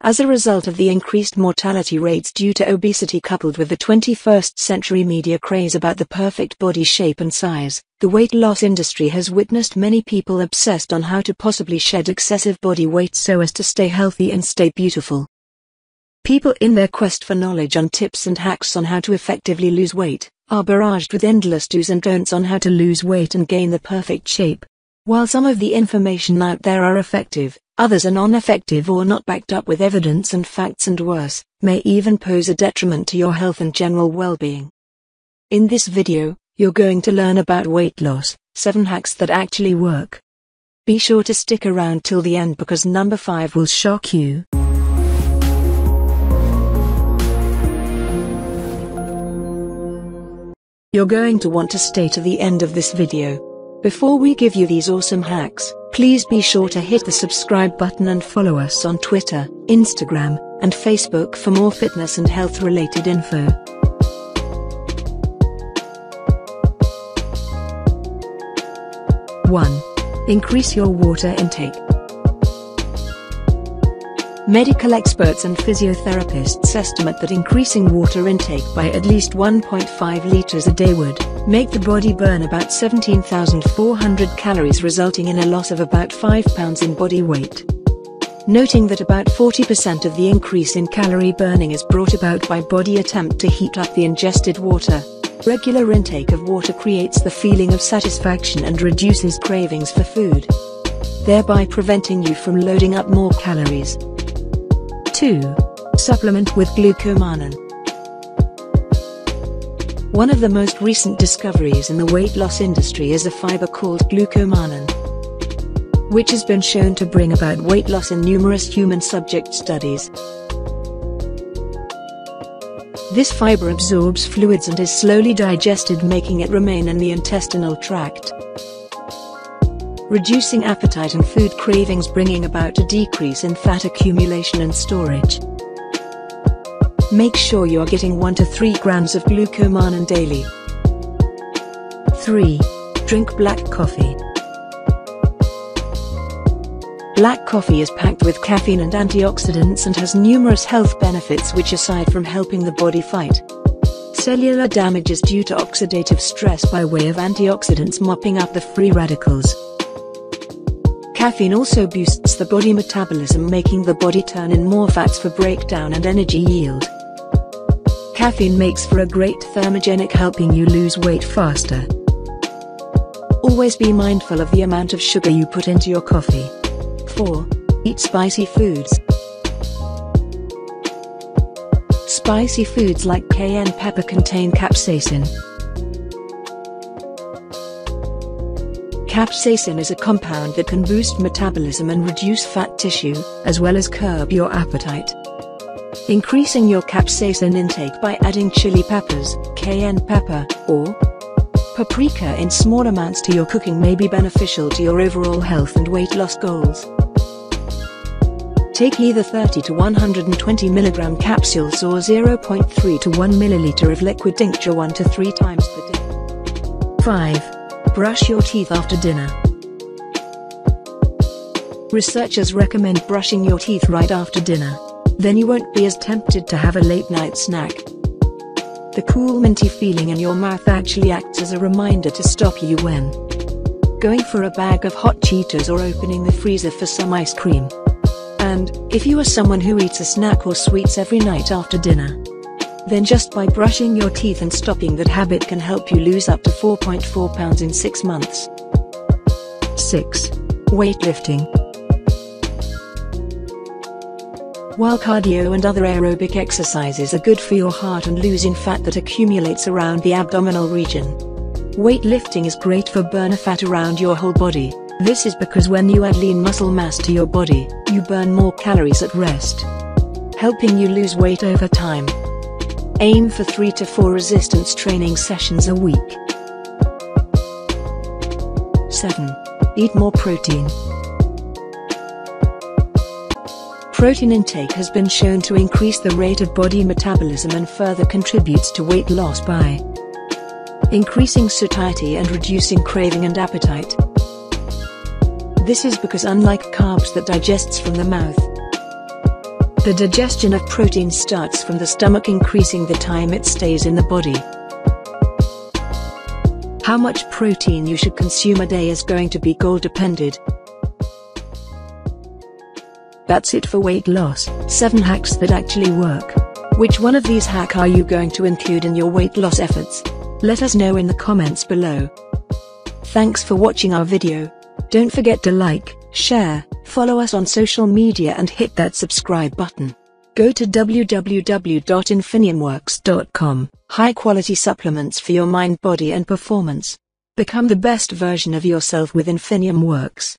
As a result of the increased mortality rates due to obesity coupled with the 21st century media craze about the perfect body shape and size, the weight loss industry has witnessed many people obsessed on how to possibly shed excessive body weight so as to stay healthy and stay beautiful. People in their quest for knowledge on tips and hacks on how to effectively lose weight, are barraged with endless do's and don'ts on how to lose weight and gain the perfect shape. While some of the information out there are effective, others are non-effective or not backed up with evidence and facts, and worse, may even pose a detriment to your health and general well-being. In this video, you're going to learn about weight loss, 7 hacks that actually work. Be sure to stick around till the end because number 5 will shock you. You're going to want to stay to the end of this video. Before we give you these awesome hacks, please be sure to hit the subscribe button and follow us on Twitter, Instagram, and Facebook for more fitness and health related info. 1. Increase your water intake. Medical experts and physiotherapists estimate that increasing water intake by at least 1.5 liters a day would make the body burn about 17,400 calories, resulting in a loss of about 5 pounds in body weight. Noting that about 40% of the increase in calorie burning is brought about by body attempt to heat up the ingested water. Regular intake of water creates the feeling of satisfaction and reduces cravings for food, thereby preventing you from loading up more calories. 2. Supplement with glucomannan. One of the most recent discoveries in the weight loss industry is a fiber called glucomannan, which has been shown to bring about weight loss in numerous human subject studies. This fiber absorbs fluids and is slowly digested, making it remain in the intestinal tract, reducing appetite and food cravings, bringing about a decrease in fat accumulation and storage. Make sure you are getting 1 to 3 grams of glucomannan daily. 3. Drink black coffee. Black coffee is packed with caffeine and antioxidants and has numerous health benefits which, aside from helping the body fight cellular damages due to oxidative stress by way of antioxidants mopping up the free radicals, caffeine also boosts the body metabolism, making the body turn in more fats for breakdown and energy yield. Caffeine makes for a great thermogenic, helping you lose weight faster. Always be mindful of the amount of sugar you put into your coffee. 4. Eat spicy foods. Spicy foods like cayenne pepper contain capsaicin. Capsaicin is a compound that can boost metabolism and reduce fat tissue, as well as curb your appetite. Increasing your capsaicin intake by adding chili peppers, cayenne pepper, or paprika in small amounts to your cooking may be beneficial to your overall health and weight loss goals. Take either 30 to 120 mg capsules or 0.3 to 1 milliliter of liquid tincture 1 to 3 times per day. 5. Brush your teeth after dinner. Researchers recommend brushing your teeth right after dinner. Then you won't be as tempted to have a late-night snack. The cool minty feeling in your mouth actually acts as a reminder to stop you when going for a bag of hot Cheetos or opening the freezer for some ice cream. And, if you are someone who eats a snack or sweets every night after dinner, then just by brushing your teeth and stopping that habit can help you lose up to 4.4 pounds in 6 months. 6. Weightlifting. While cardio and other aerobic exercises are good for your heart and losing fat that accumulates around the abdominal region, weightlifting is great for burning fat around your whole body. This is because when you add lean muscle mass to your body, you burn more calories at rest, helping you lose weight over time. Aim for 3 to 4 resistance training sessions a week. 7. Eat more protein. Protein intake has been shown to increase the rate of body metabolism and further contributes to weight loss by increasing satiety and reducing craving and appetite. This is because, unlike carbs that digests from the mouth, The digestion of protein starts from the stomach, increasing the time it stays in the body. How much protein you should consume a day is going to be goal dependent. That's it for weight loss. 7 hacks that actually work. Which one of these hacks are you going to include in your weight loss efforts? Let us know in the comments below. Thanks for watching our video. Don't forget to like, share, follow us on social media and hit that subscribe button. Go to www.infiniumworks.com. High quality supplements for your mind, body and performance. Become the best version of yourself with Infinium Works.